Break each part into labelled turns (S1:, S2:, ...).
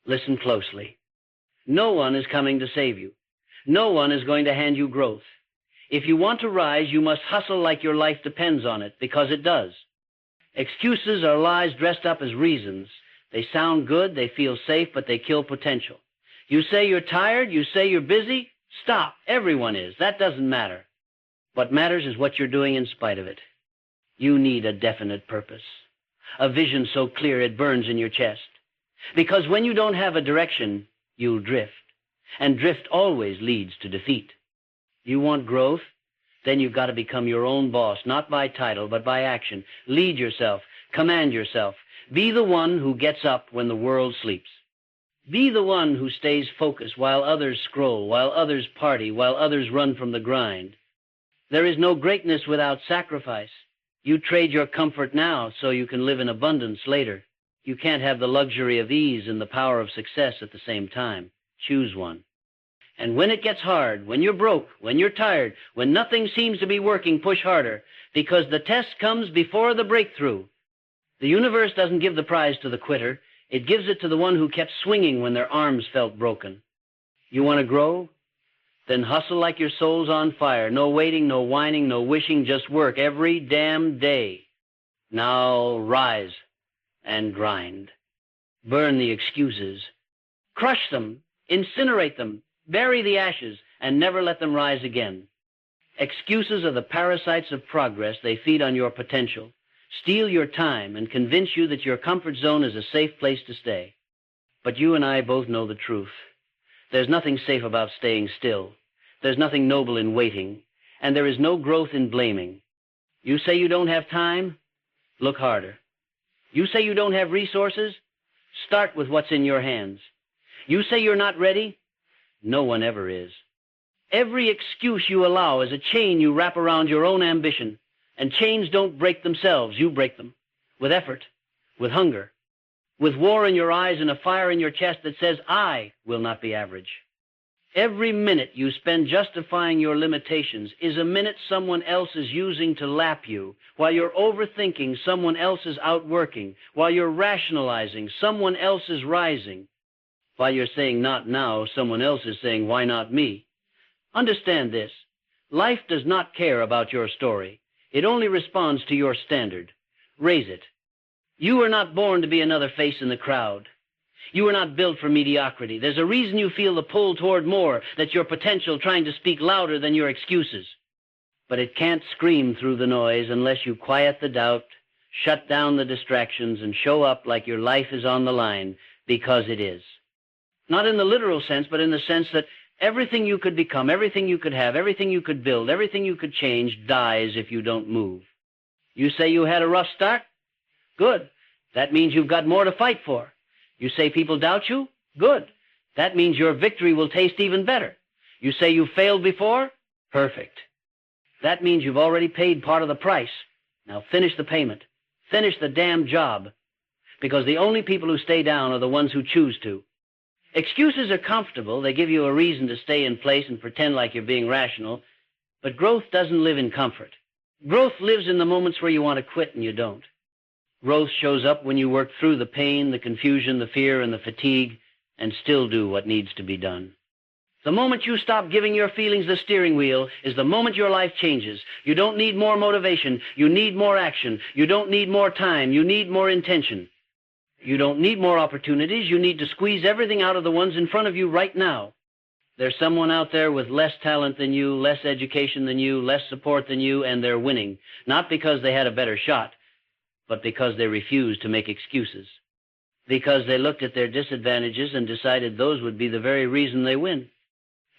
S1: Listen closely. No one is coming to save you. No one is going to hand you growth. If you want to rise, you must hustle like your life depends on it, because it does. Excuses are lies dressed up as reasons. They sound good, they feel safe, but they kill potential. You say you're tired, you say you're busy. Stop. Everyone is. That doesn't matter. What matters is what you're doing in spite of it. You need a definite purpose, a vision so clear it burns in your chest. Because when you don't have a direction, you'll drift. And drift always leads to defeat. You want growth? Then you've got to become your own boss, not by title, but by action. Lead yourself. Command yourself. Be the one who gets up when the world sleeps. Be the one who stays focused while others scroll, while others party, while others run from the grind. There is no greatness without sacrifice. You trade your comfort now so you can live in abundance later. You can't have the luxury of ease and the power of success at the same time. Choose one. And when it gets hard, when you're broke, when you're tired, when nothing seems to be working, push harder, because the test comes before the breakthrough. The universe doesn't give the prize to the quitter. It gives it to the one who kept swinging when their arms felt broken. You want to grow? Then hustle like your soul's on fire. No waiting, no whining, no wishing, just work every damn day. Now rise and grind. Burn the excuses. Crush them, incinerate them, bury the ashes, and never let them rise again. Excuses are the parasites of progress. They feed on your potential, steal your time, and convince you that your comfort zone is a safe place to stay. But you and I both know the truth. There's nothing safe about staying still. There's nothing noble in waiting, and there is no growth in blaming. You say you don't have time? Look harder. You say you don't have resources? Start with what's in your hands. You say you're not ready? No one ever is. Every excuse you allow is a chain you wrap around your own ambition, and chains don't break themselves. You break them with effort, with hunger, with war in your eyes and a fire in your chest that says, I will not be average. Every minute you spend justifying your limitations is a minute someone else is using to lap you. While you're overthinking, someone else is outworking. While you're rationalizing, someone else is rising. While you're saying not now, someone else is saying, why not me? Understand this. Life does not care about your story. It only responds to your standard. Raise it. You were not born to be another face in the crowd. You were not built for mediocrity. There's a reason you feel the pull toward more. That's your potential trying to speak louder than your excuses. But it can't scream through the noise unless you quiet the doubt, shut down the distractions, and show up like your life is on the line, because it is. Not in the literal sense, but in the sense that everything you could become, everything you could have, everything you could build, everything you could change dies if you don't move. You say you had a rough start? Good. That means you've got more to fight for. You say people doubt you? Good. That means your victory will taste even better. You say you failed before? Perfect. That means you've already paid part of the price. Now finish the payment. Finish the damn job. Because the only people who stay down are the ones who choose to. Excuses are comfortable. They give you a reason to stay in place and pretend like you're being rational. But growth doesn't live in comfort. Growth lives in the moments where you want to quit and you don't. Growth shows up when you work through the pain, the confusion, the fear, and the fatigue, and still do what needs to be done. The moment you stop giving your feelings the steering wheel is the moment your life changes. You don't need more motivation. You need more action. You don't need more time. You need more intention. You don't need more opportunities. You need to squeeze everything out of the ones in front of you right now. There's someone out there with less talent than you, less education than you, less support than you, and they're winning. Not because they had a better shot, but because they refused to make excuses. Because they looked at their disadvantages and decided those would be the very reason they win.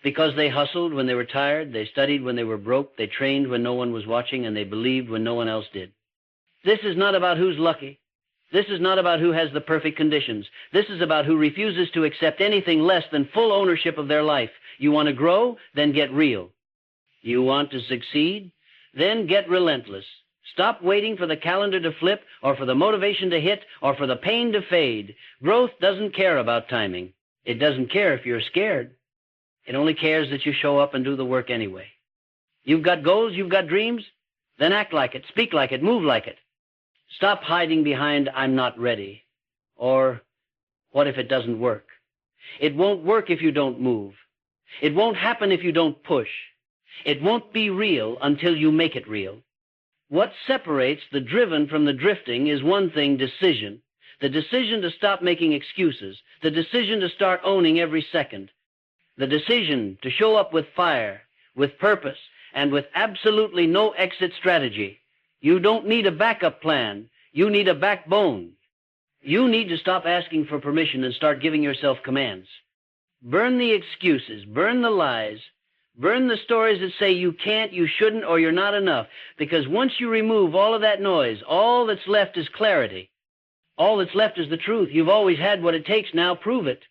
S1: Because they hustled when they were tired, they studied when they were broke, they trained when no one was watching, and they believed when no one else did. This is not about who's lucky. This is not about who has the perfect conditions. This is about who refuses to accept anything less than full ownership of their life. You want to grow? Then get real. You want to succeed? Then get relentless. Stop waiting for the calendar to flip, or for the motivation to hit, or for the pain to fade. Growth doesn't care about timing. It doesn't care if you're scared. It only cares that you show up and do the work anyway. You've got goals, you've got dreams? Then act like it, speak like it, move like it. Stop hiding behind, I'm not ready. Or, what if it doesn't work? It won't work if you don't move. It won't happen if you don't push. It won't be real until you make it real. What separates the driven from the drifting is one thing: decision. The decision to stop making excuses. The decision to start owning every second. The decision to show up with fire, with purpose, and with absolutely no exit strategy. You don't need a backup plan. You need a backbone. You need to stop asking for permission and start giving yourself commands. Burn the excuses, burn the lies, burn the stories that say you can't, you shouldn't, or you're not enough. Because once you remove all of that noise, all that's left is clarity. All that's left is the truth. You've always had what it takes. Now prove it.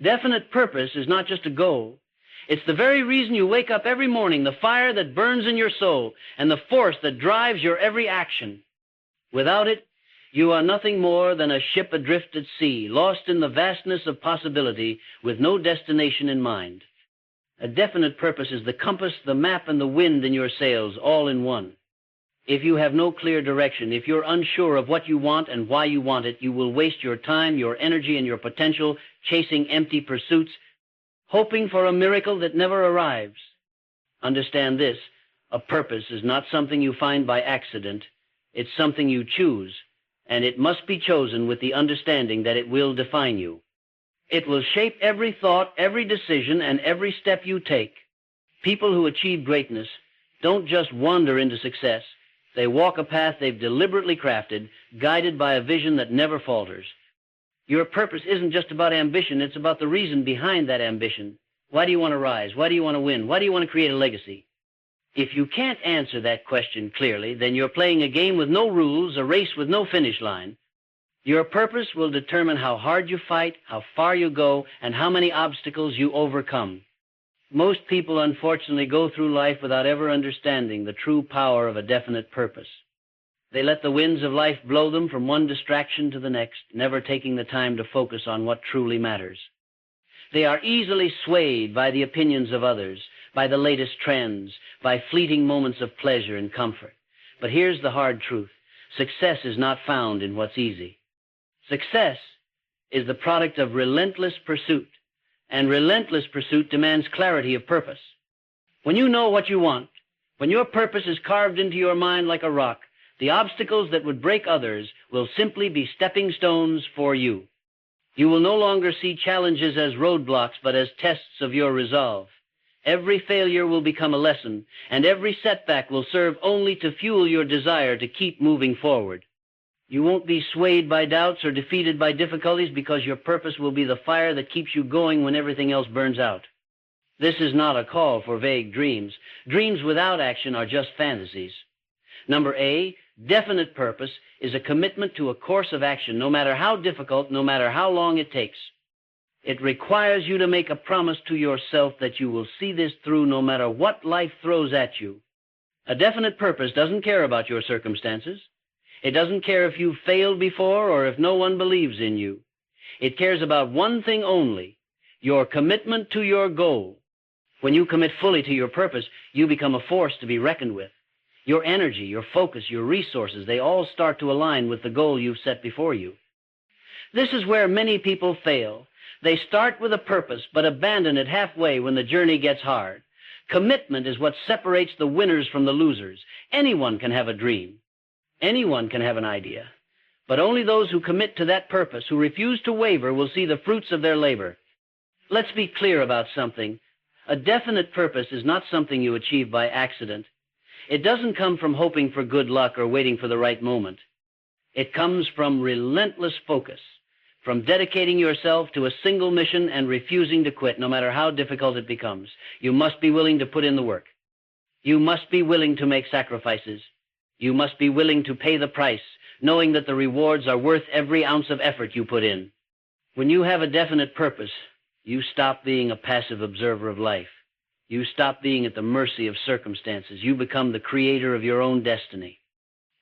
S1: Definite purpose is not just a goal. It's the very reason you wake up every morning, the fire that burns in your soul, and the force that drives your every action. Without it, you are nothing more than a ship adrift at sea, lost in the vastness of possibility with no destination in mind. A definite purpose is the compass, the map, and the wind in your sails, all in one. If you have no clear direction, if you're unsure of what you want and why you want it, you will waste your time, your energy, and your potential chasing empty pursuits, hoping for a miracle that never arrives. Understand this: a purpose is not something you find by accident. It's something you choose, and it must be chosen with the understanding that it will define you. It will shape every thought, every decision, and every step you take. People who achieve greatness don't just wander into success. They walk a path they've deliberately crafted, guided by a vision that never falters. Your purpose isn't just about ambition, it's about the reason behind that ambition. Why do you want to rise? Why do you want to win? Why do you want to create a legacy? If you can't answer that question clearly, then you're playing a game with no rules, a race with no finish line. Your purpose will determine how hard you fight, how far you go, and how many obstacles you overcome. Most people, unfortunately, go through life without ever understanding the true power of a definite purpose. They let the winds of life blow them from one distraction to the next, never taking the time to focus on what truly matters. They are easily swayed by the opinions of others, by the latest trends, by fleeting moments of pleasure and comfort. But here's the hard truth: success is not found in what's easy. Success is the product of relentless pursuit, and relentless pursuit demands clarity of purpose. When you know what you want, when your purpose is carved into your mind like a rock, the obstacles that would break others will simply be stepping stones for you. You will no longer see challenges as roadblocks, but as tests of your resolve. Every failure will become a lesson, and every setback will serve only to fuel your desire to keep moving forward. You won't be swayed by doubts or defeated by difficulties, because your purpose will be the fire that keeps you going when everything else burns out. This is not a call for vague dreams. Dreams without action are just fantasies. Number A, definite purpose is a commitment to a course of action, no matter how difficult, no matter how long it takes. It requires you to make a promise to yourself that you will see this through no matter what life throws at you. A definite purpose doesn't care about your circumstances. It doesn't care if you've failed before or if no one believes in you. It cares about one thing only: your commitment to your goal. When you commit fully to your purpose, you become a force to be reckoned with. Your energy, your focus, your resources, they all start to align with the goal you've set before you. This is where many people fail. They start with a purpose, but abandon it halfway when the journey gets hard. Commitment is what separates the winners from the losers. Anyone can have a dream. Anyone can have an idea. But only those who commit to that purpose, who refuse to waver, will see the fruits of their labor. Let's be clear about something. A definite purpose is not something you achieve by accident. It doesn't come from hoping for good luck or waiting for the right moment. It comes from relentless focus, from dedicating yourself to a single mission and refusing to quit, no matter how difficult it becomes. You must be willing to put in the work. You must be willing to make sacrifices. You must be willing to pay the price, knowing that the rewards are worth every ounce of effort you put in. When you have a definite purpose, you stop being a passive observer of life. You stop being at the mercy of circumstances. You become the creator of your own destiny.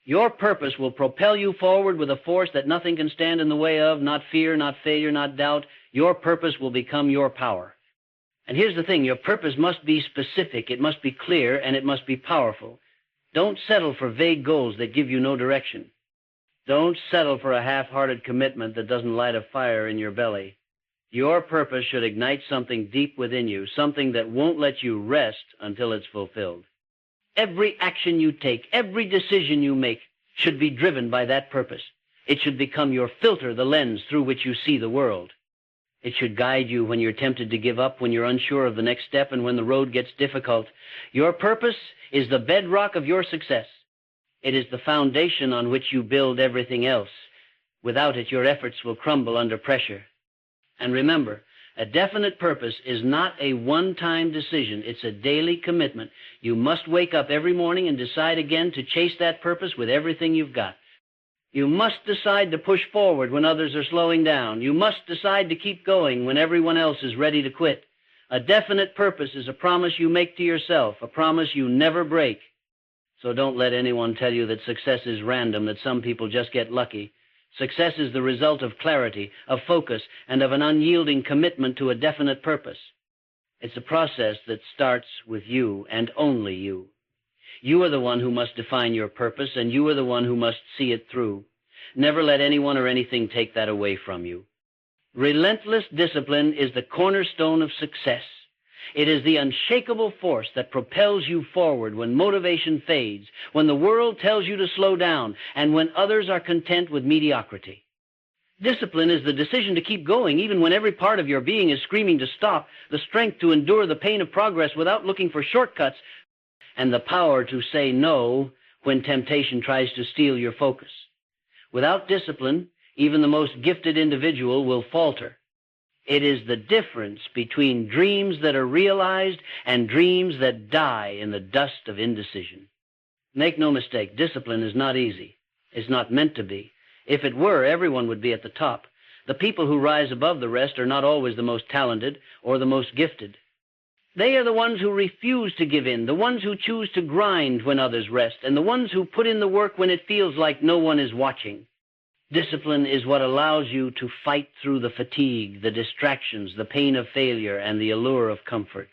S1: Your purpose will propel you forward with a force that nothing can stand in the way of, not fear, not failure, not doubt. Your purpose will become your power. And here's the thing: your purpose must be specific, it must be clear, and it must be powerful. Don't settle for vague goals that give you no direction. Don't settle for a half-hearted commitment that doesn't light a fire in your belly. Your purpose should ignite something deep within you, something that won't let you rest until it's fulfilled. Every action you take, every decision you make should be driven by that purpose. It should become your filter, the lens through which you see the world. It should guide you when you're tempted to give up, when you're unsure of the next step, and when the road gets difficult. Your purpose is the bedrock of your success. It is the foundation on which you build everything else. Without it, your efforts will crumble under pressure. And remember, a definite purpose is not a one-time decision. It's a daily commitment. You must wake up every morning and decide again to chase that purpose with everything you've got. You must decide to push forward when others are slowing down. You must decide to keep going when everyone else is ready to quit. A definite purpose is a promise you make to yourself, a promise you never break. So don't let anyone tell you that success is random, that some people just get lucky. Success is the result of clarity, of focus, and of an unyielding commitment to a definite purpose. It's a process that starts with you and only you. You are the one who must define your purpose, and you are the one who must see it through. Never let anyone or anything take that away from you. Relentless discipline is the cornerstone of success. It is the unshakable force that propels you forward when motivation fades, when the world tells you to slow down, and when others are content with mediocrity. Discipline is the decision to keep going even when every part of your being is screaming to stop, the strength to endure the pain of progress without looking for shortcuts, and the power to say no when temptation tries to steal your focus. Without discipline, even the most gifted individual will falter. It is the difference between dreams that are realized and dreams that die in the dust of indecision. Make no mistake, discipline is not easy. It's not meant to be. If it were, everyone would be at the top. The people who rise above the rest are not always the most talented or the most gifted. They are the ones who refuse to give in, the ones who choose to grind when others rest, and the ones who put in the work when it feels like no one is watching. Discipline is what allows you to fight through the fatigue, the distractions, the pain of failure, and the allure of comfort.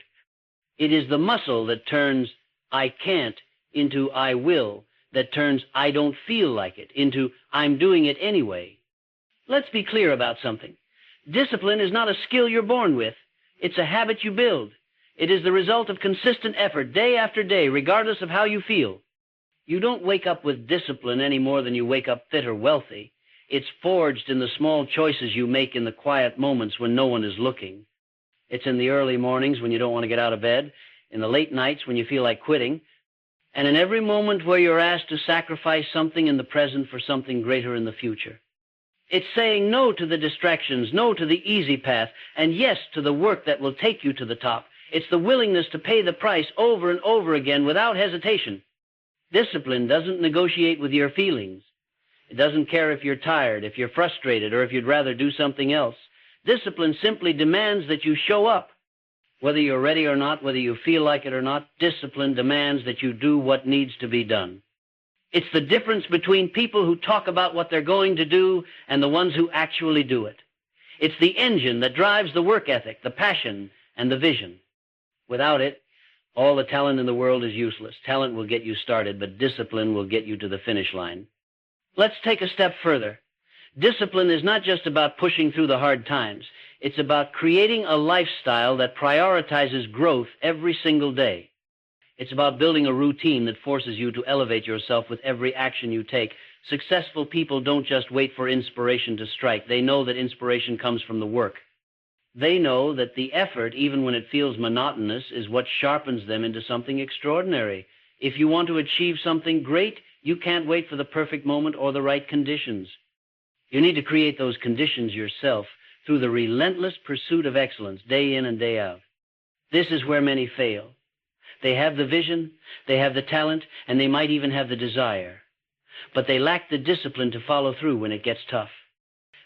S1: It is the muscle that turns "I can't" into "I will," that turns "I don't feel like it" into "I'm doing it anyway." Let's be clear about something. Discipline is not a skill you're born with. It's a habit you build. It is the result of consistent effort day after day, regardless of how you feel. You don't wake up with discipline any more than you wake up fit or wealthy. It's forged in the small choices you make in the quiet moments when no one is looking. It's in the early mornings when you don't want to get out of bed, in the late nights when you feel like quitting, and in every moment where you're asked to sacrifice something in the present for something greater in the future. It's saying no to the distractions, no to the easy path, and yes to the work that will take you to the top. It's the willingness to pay the price over and over again without hesitation. Discipline doesn't negotiate with your feelings. It doesn't care if you're tired, if you're frustrated, or if you'd rather do something else. Discipline simply demands that you show up. Whether you're ready or not, whether you feel like it or not, discipline demands that you do what needs to be done. It's the difference between people who talk about what they're going to do and the ones who actually do it. It's the engine that drives the work ethic, the passion, and the vision. Without it, all the talent in the world is useless. Talent will get you started, but discipline will get you to the finish line. Let's take a step further. Discipline is not just about pushing through the hard times. It's about creating a lifestyle that prioritizes growth every single day. It's about building a routine that forces you to elevate yourself with every action you take. Successful people don't just wait for inspiration to strike. They know that inspiration comes from the work. They know that the effort, even when it feels monotonous, is what sharpens them into something extraordinary. If you want to achieve something great, you can't wait for the perfect moment or the right conditions. You need to create those conditions yourself through the relentless pursuit of excellence, day in and day out. This is where many fail. They have the vision, they have the talent, and they might even have the desire. But they lack the discipline to follow through when it gets tough.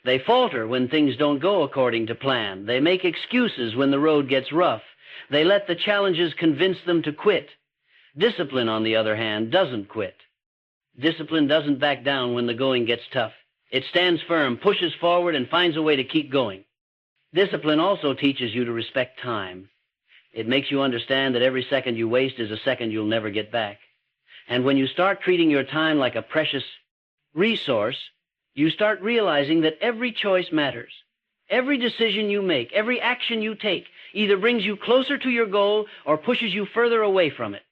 S1: They falter when things don't go according to plan. They make excuses when the road gets rough. They let the challenges convince them to quit. Discipline, on the other hand, doesn't quit. Discipline doesn't back down when the going gets tough. It stands firm, pushes forward, and finds a way to keep going. Discipline also teaches you to respect time. It makes you understand that every second you waste is a second you'll never get back. And when you start treating your time like a precious resource, you start realizing that every choice matters. Every decision you make, every action you take, either brings you closer to your goal or pushes you further away from it.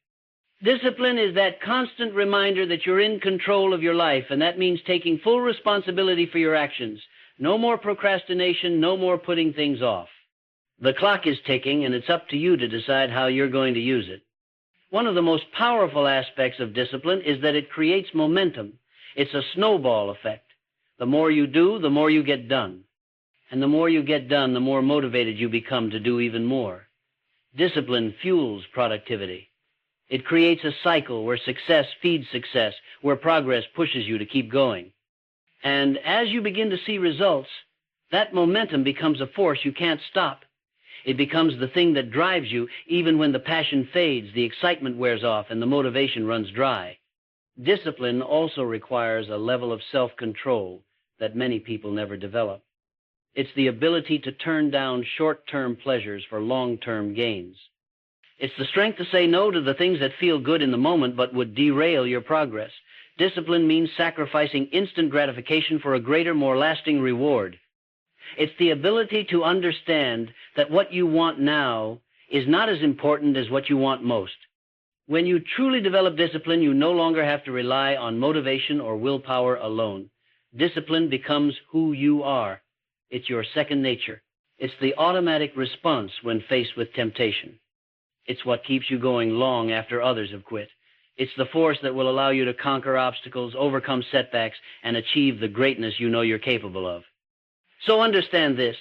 S1: Discipline is that constant reminder that you're in control of your life, and that means taking full responsibility for your actions. No more procrastination, no more putting things off. The clock is ticking, and it's up to you to decide how you're going to use it. One of the most powerful aspects of discipline is that it creates momentum. It's a snowball effect. The more you do, the more you get done. And the more you get done, the more motivated you become to do even more. Discipline fuels productivity. It creates a cycle where success feeds success, where progress pushes you to keep going. And as you begin to see results, that momentum becomes a force you can't stop. It becomes the thing that drives you even when the passion fades, the excitement wears off, and the motivation runs dry. Discipline also requires a level of self-control that many people never develop. It's the ability to turn down short-term pleasures for long-term gains. It's the strength to say no to the things that feel good in the moment but would derail your progress. Discipline means sacrificing instant gratification for a greater, more lasting reward. It's the ability to understand that what you want now is not as important as what you want most. When you truly develop discipline, you no longer have to rely on motivation or willpower alone. Discipline becomes who you are. It's your second nature. It's the automatic response when faced with temptation. It's what keeps you going long after others have quit. It's the force that will allow you to conquer obstacles, overcome setbacks, and achieve the greatness you know you're capable of. So understand this.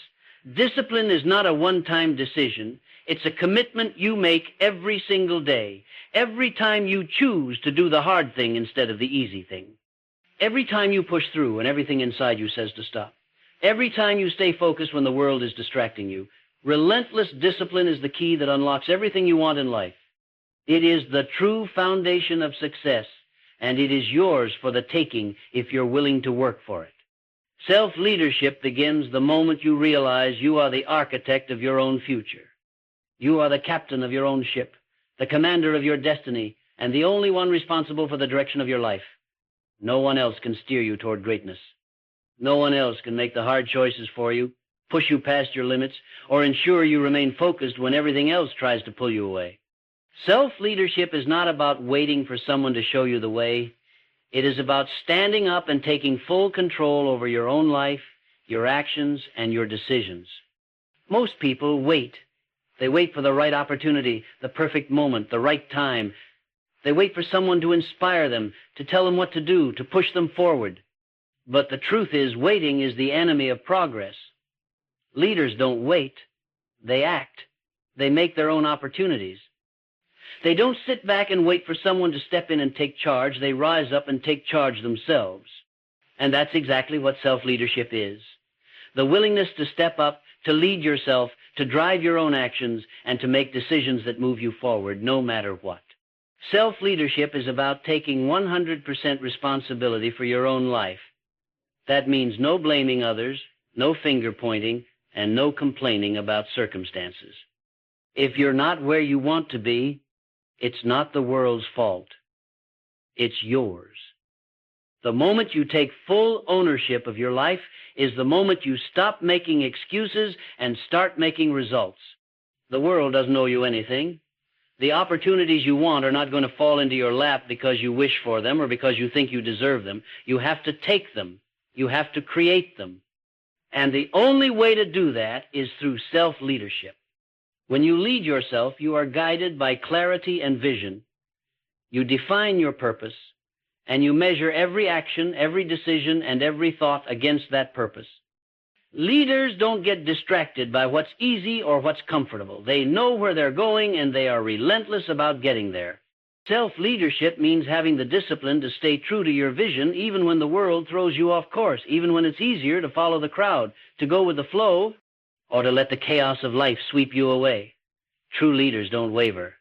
S1: Discipline is not a one-time decision. It's a commitment you make every single day. Every time you choose to do the hard thing instead of the easy thing. Every time you push through and everything inside you says to stop. Every time you stay focused when the world is distracting you. Relentless discipline is the key that unlocks everything you want in life. It is the true foundation of success, and it is yours for the taking if you're willing to work for it. Self-leadership begins the moment you realize you are the architect of your own future. You are the captain of your own ship, the commander of your destiny, and the only one responsible for the direction of your life. No one else can steer you toward greatness. No one else can make the hard choices for you, push you past your limits, or ensure you remain focused when everything else tries to pull you away. Self-leadership is not about waiting for someone to show you the way. It is about standing up and taking full control over your own life, your actions, and your decisions. Most people wait. They wait for the right opportunity, the perfect moment, the right time. They wait for someone to inspire them, to tell them what to do, to push them forward. But the truth is, waiting is the enemy of progress. Leaders don't wait. They act. They make their own opportunities. They don't sit back and wait for someone to step in and take charge. They rise up and take charge themselves. And that's exactly what self-leadership is. The willingness to step up, to lead yourself, to drive your own actions, and to make decisions that move you forward, no matter what. Self-leadership is about taking 100% responsibility for your own life. That means no blaming others, no finger-pointing, and no complaining about circumstances. If you're not where you want to be, it's not the world's fault. It's yours. The moment you take full ownership of your life is the moment you stop making excuses and start making results. The world doesn't owe you anything. The opportunities you want are not going to fall into your lap because you wish for them or because you think you deserve them. You have to take them. You have to create them. And the only way to do that is through self-leadership. When you lead yourself, you are guided by clarity and vision. You define your purpose, and you measure every action, every decision, and every thought against that purpose. Leaders don't get distracted by what's easy or what's comfortable. They know where they're going, and they are relentless about getting there. Self-leadership means having the discipline to stay true to your vision even when the world throws you off course, even when it's easier to follow the crowd, to go with the flow, or to let the chaos of life sweep you away. True leaders don't waver.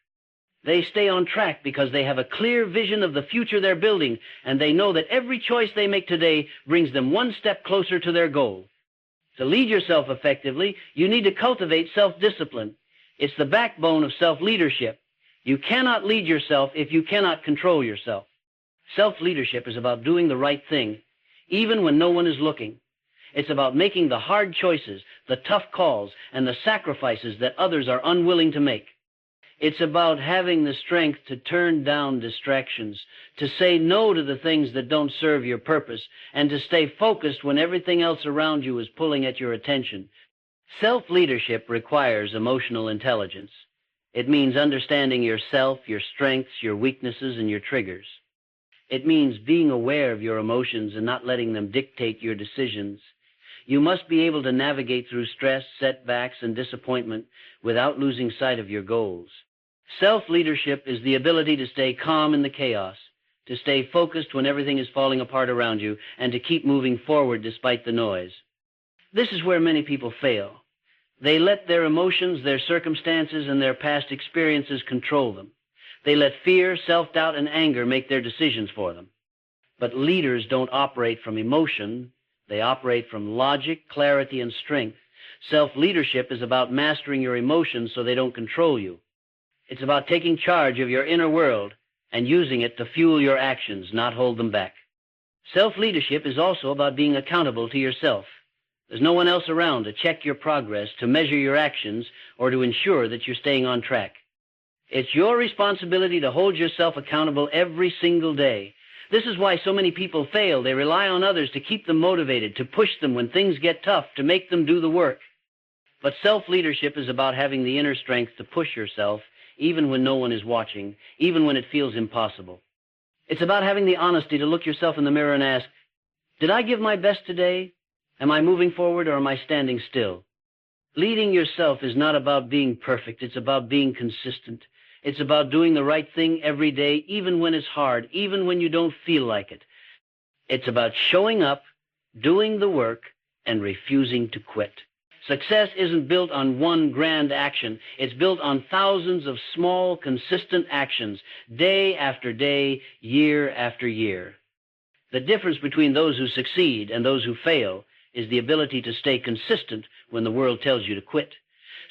S1: They stay on track because they have a clear vision of the future they're building, and they know that every choice they make today brings them one step closer to their goal. To lead yourself effectively, you need to cultivate self-discipline. It's the backbone of self-leadership. You cannot lead yourself if you cannot control yourself. Self-leadership is about doing the right thing, even when no one is looking. It's about making the hard choices, the tough calls, and the sacrifices that others are unwilling to make. It's about having the strength to turn down distractions, to say no to the things that don't serve your purpose, and to stay focused when everything else around you is pulling at your attention. Self-leadership requires emotional intelligence. It means understanding yourself, your strengths, your weaknesses, and your triggers. It means being aware of your emotions and not letting them dictate your decisions. You must be able to navigate through stress, setbacks, and disappointment without losing sight of your goals. Self-leadership is the ability to stay calm in the chaos, to stay focused when everything is falling apart around you, and to keep moving forward despite the noise. This is where many people fail. They let their emotions, their circumstances, and their past experiences control them. They let fear, self-doubt, and anger make their decisions for them. But leaders don't operate from emotion. They operate from logic, clarity, and strength. Self-leadership is about mastering your emotions so they don't control you. It's about taking charge of your inner world and using it to fuel your actions, not hold them back. Self-leadership is also about being accountable to yourself. There's no one else around to check your progress, to measure your actions, or to ensure that you're staying on track. It's your responsibility to hold yourself accountable every single day. This is why so many people fail. They rely on others to keep them motivated, to push them when things get tough, to make them do the work. But self-leadership is about having the inner strength to push yourself, even when no one is watching, even when it feels impossible. It's about having the honesty to look yourself in the mirror and ask, did I give my best today? Am I moving forward or am I standing still? Leading yourself is not about being perfect. It's about being consistent. It's about doing the right thing every day, even when it's hard, even when you don't feel like it. It's about showing up, doing the work, and refusing to quit. Success isn't built on one grand action. It's built on thousands of small, consistent actions, day after day, year after year. The difference between those who succeed and those who fail is the ability to stay consistent when the world tells you to quit.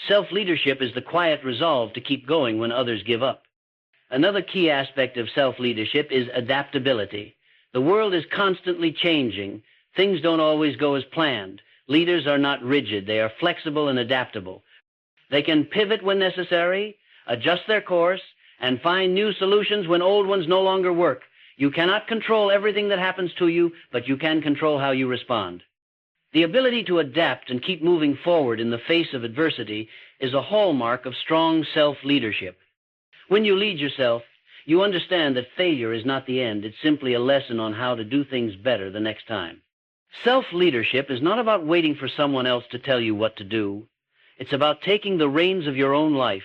S1: Self-leadership is the quiet resolve to keep going when others give up. Another key aspect of self-leadership is adaptability. The world is constantly changing. Things don't always go as planned. Leaders are not rigid. They are flexible and adaptable. They can pivot when necessary, adjust their course, and find new solutions when old ones no longer work. You cannot control everything that happens to you, but you can control how you respond. The ability to adapt and keep moving forward in the face of adversity is a hallmark of strong self-leadership. When you lead yourself, you understand that failure is not the end. It's simply a lesson on how to do things better the next time. Self-leadership is not about waiting for someone else to tell you what to do. It's about taking the reins of your own life.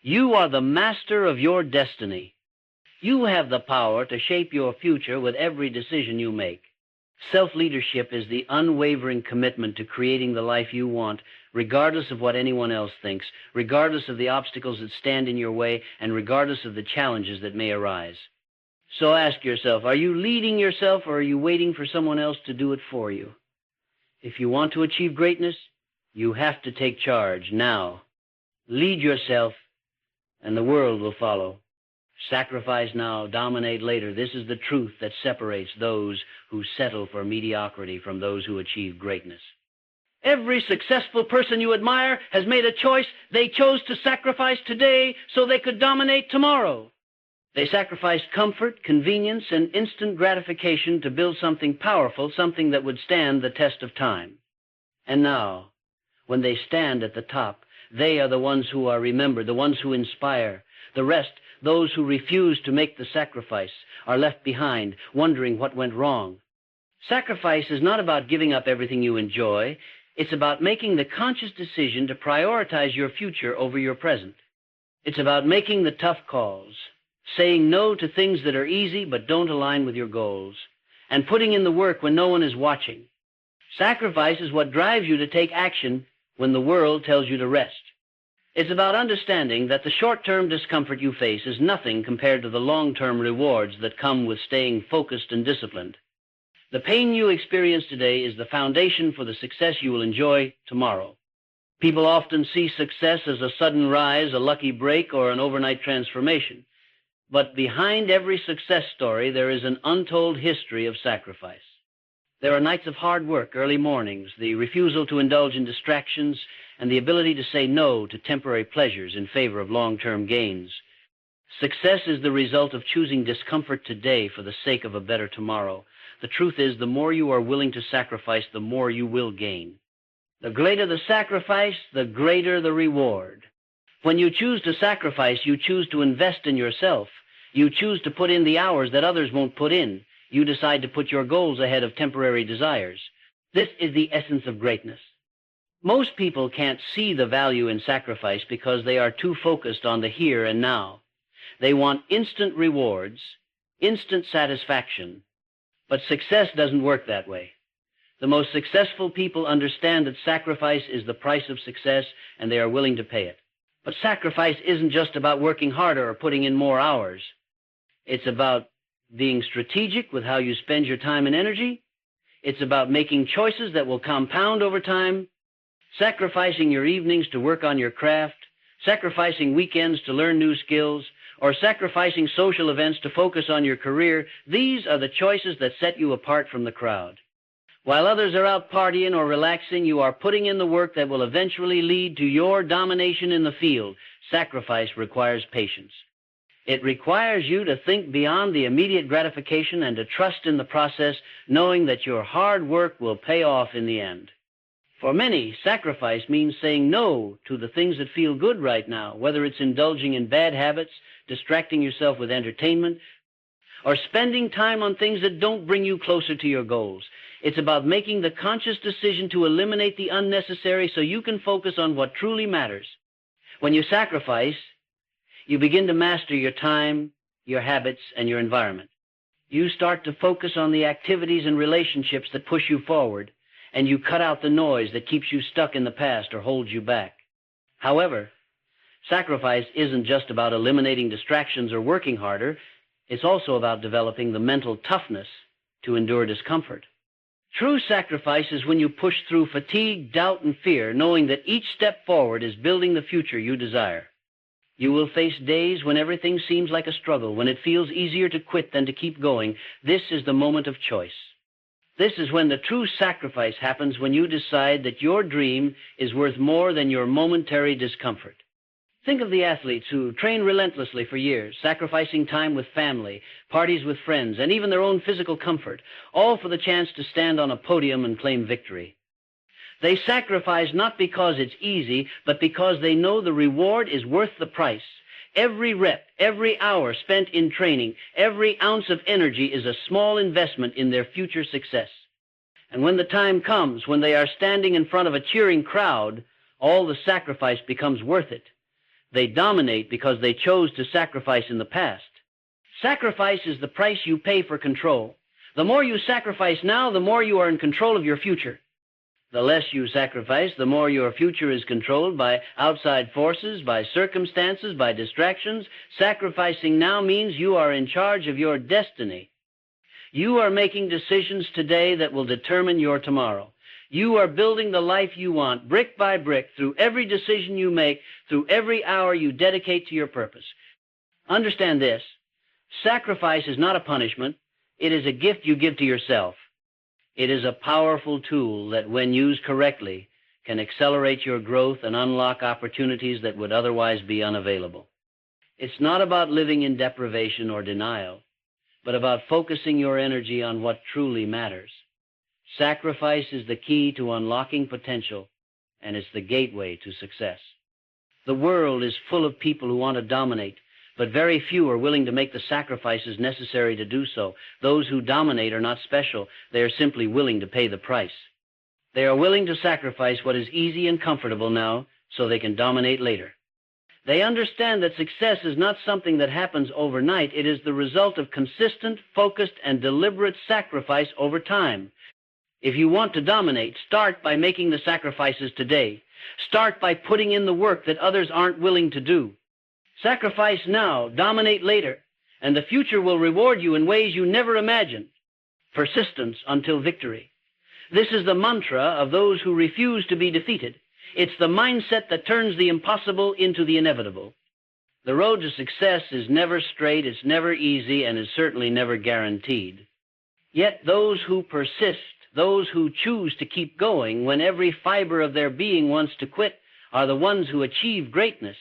S1: You are the master of your destiny. You have the power to shape your future with every decision you make. Self-leadership is the unwavering commitment to creating the life you want, regardless of what anyone else thinks, regardless of the obstacles that stand in your way, and regardless of the challenges that may arise. So ask yourself, are you leading yourself or are you waiting for someone else to do it for you? If you want to achieve greatness, you have to take charge now. Lead yourself, and the world will follow. Sacrifice now, dominate later. This is the truth that separates those who settle for mediocrity from those who achieve greatness. Every successful person you admire has made a choice. They chose to sacrifice today so they could dominate tomorrow. They sacrificed comfort, convenience, and instant gratification to build something powerful, something that would stand the test of time. And now, when they stand at the top, they are the ones who are remembered, the ones who inspire. The rest, those who refuse to make the sacrifice, are left behind, wondering what went wrong. Sacrifice is not about giving up everything you enjoy. It's about making the conscious decision to prioritize your future over your present. It's about making the tough calls, saying no to things that are easy but don't align with your goals, and putting in the work when no one is watching. Sacrifice is what drives you to take action when the world tells you to rest. It's about understanding that the short-term discomfort you face is nothing compared to the long-term rewards that come with staying focused and disciplined. The pain you experience today is the foundation for the success you will enjoy tomorrow. People often see success as a sudden rise, a lucky break, or an overnight transformation. But behind every success story, there is an untold history of sacrifice. There are nights of hard work, early mornings, the refusal to indulge in distractions, and the ability to say no to temporary pleasures in favor of long-term gains. Success is the result of choosing discomfort today for the sake of a better tomorrow. The truth is, the more you are willing to sacrifice, the more you will gain. The greater the sacrifice, the greater the reward. When you choose to sacrifice, you choose to invest in yourself. You choose to put in the hours that others won't put in. You decide to put your goals ahead of temporary desires. This is the essence of greatness. Most people can't see the value in sacrifice because they are too focused on the here and now. They want instant rewards, instant satisfaction. But success doesn't work that way. The most successful people understand that sacrifice is the price of success, and they are willing to pay it. But sacrifice isn't just about working harder or putting in more hours. It's about being strategic with how you spend your time and energy. It's about making choices that will compound over time, sacrificing your evenings to work on your craft, sacrificing weekends to learn new skills, or sacrificing social events to focus on your career. These are the choices that set you apart from the crowd. While others are out partying or relaxing, you are putting in the work that will eventually lead to your domination in the field. Sacrifice requires patience. It requires you to think beyond the immediate gratification and to trust in the process, knowing that your hard work will pay off in the end. For many, sacrifice means saying no to the things that feel good right now, whether it's indulging in bad habits, distracting yourself with entertainment, or spending time on things that don't bring you closer to your goals. It's about making the conscious decision to eliminate the unnecessary so you can focus on what truly matters. When you sacrifice, you begin to master your time, your habits, and your environment. You start to focus on the activities and relationships that push you forward, and you cut out the noise that keeps you stuck in the past or holds you back. However, sacrifice isn't just about eliminating distractions or working harder. It's also about developing the mental toughness to endure discomfort. True sacrifice is when you push through fatigue, doubt, and fear, knowing that each step forward is building the future you desire. You will face days when everything seems like a struggle, when it feels easier to quit than to keep going. This is the moment of choice. This is when the true sacrifice happens, when you decide that your dream is worth more than your momentary discomfort. Think of the athletes who train relentlessly for years, sacrificing time with family, parties with friends, and even their own physical comfort, all for the chance to stand on a podium and claim victory. They sacrifice not because it's easy, but because they know the reward is worth the price. Every rep, every hour spent in training, every ounce of energy is a small investment in their future success. And when the time comes, when they are standing in front of a cheering crowd, all the sacrifice becomes worth it. They dominate because they chose to sacrifice in the past. Sacrifice is the price you pay for control. The more you sacrifice now, the more you are in control of your future. The less you sacrifice, the more your future is controlled by outside forces, by circumstances, by distractions. Sacrificing now means you are in charge of your destiny. You are making decisions today that will determine your tomorrow. You are building the life you want, brick by brick, through every decision you make, through every hour you dedicate to your purpose. Understand this. Sacrifice is not a punishment. It is a gift you give to yourself. It is a powerful tool that, when used correctly, can accelerate your growth and unlock opportunities that would otherwise be unavailable. It's not about living in deprivation or denial, but about focusing your energy on what truly matters. Sacrifice is the key to unlocking potential, and it's the gateway to success. The world is full of people who want to dominate, but very few are willing to make the sacrifices necessary to do so. Those who dominate are not special. They are simply willing to pay the price. They are willing to sacrifice what is easy and comfortable now so they can dominate later. They understand that success is not something that happens overnight. It is the result of consistent, focused, and deliberate sacrifice over time. If you want to dominate, start by making the sacrifices today. Start by putting in the work that others aren't willing to do. Sacrifice now, dominate later, and the future will reward you in ways you never imagined. Persistence until victory. This is the mantra of those who refuse to be defeated. It's the mindset that turns the impossible into the inevitable. The road to success is never straight, it's never easy, and is certainly never guaranteed. Yet those who persist, Those who choose to keep going when every fiber of their being wants to quit are the ones who achieve greatness.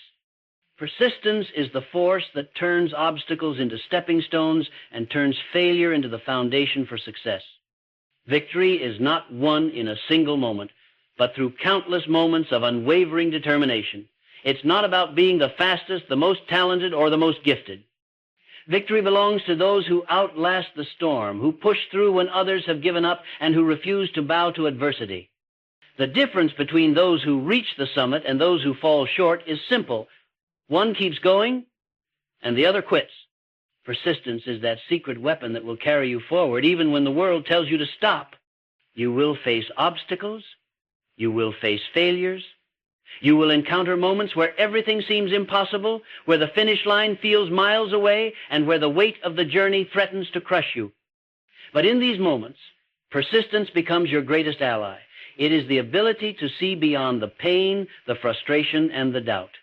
S1: Persistence is the force that turns obstacles into stepping stones and turns failure into the foundation for success. Victory is not won in a single moment, but through countless moments of unwavering determination. It's not about being the fastest, the most talented, or the most gifted. Victory belongs to those who outlast the storm, who push through when others have given up, and who refuse to bow to adversity. The difference between those who reach the summit and those who fall short is simple. One keeps going, and the other quits. Persistence is that secret weapon that will carry you forward even when the world tells you to stop. You will face obstacles. You will face failures. You will encounter moments where everything seems impossible, where the finish line feels miles away, and where the weight of the journey threatens to crush you. But in these moments, persistence becomes your greatest ally. It is the ability to see beyond the pain, the frustration, and the doubt.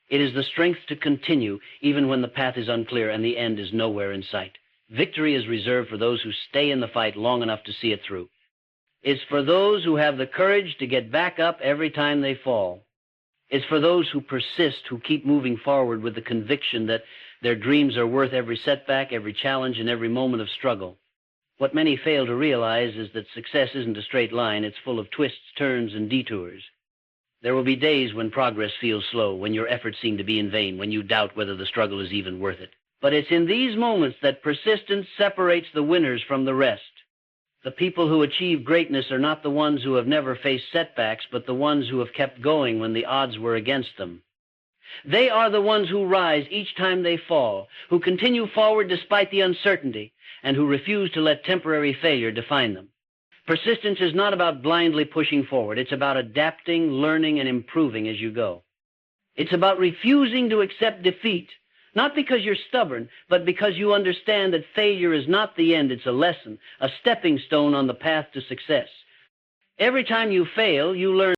S1: It is the strength to continue even when the path is unclear and the end is nowhere in sight. Victory is reserved for those who stay in the fight long enough to see it through. It's for those who have the courage to get back up every time they fall. It's for those who persist, who keep moving forward with the conviction that their dreams are worth every setback, every challenge, and every moment of struggle. What many fail to realize is that success isn't a straight line. It's full of twists, turns, and detours. There will be days when progress feels slow, when your efforts seem to be in vain, when you doubt whether the struggle is even worth it. But it's in these moments that persistence separates the winners from the rest. The people who achieve greatness are not the ones who have never faced setbacks, but the ones who have kept going when the odds were against them. They are the ones who rise each time they fall, who continue forward despite the uncertainty, and who refuse to let temporary failure define them. Persistence is not about blindly pushing forward. It's about adapting, learning, and improving as you go. It's about refusing to accept defeat, not because you're stubborn, but because you understand that failure is not the end. It's a lesson, a stepping stone on the path to success. Every time you fail, you learn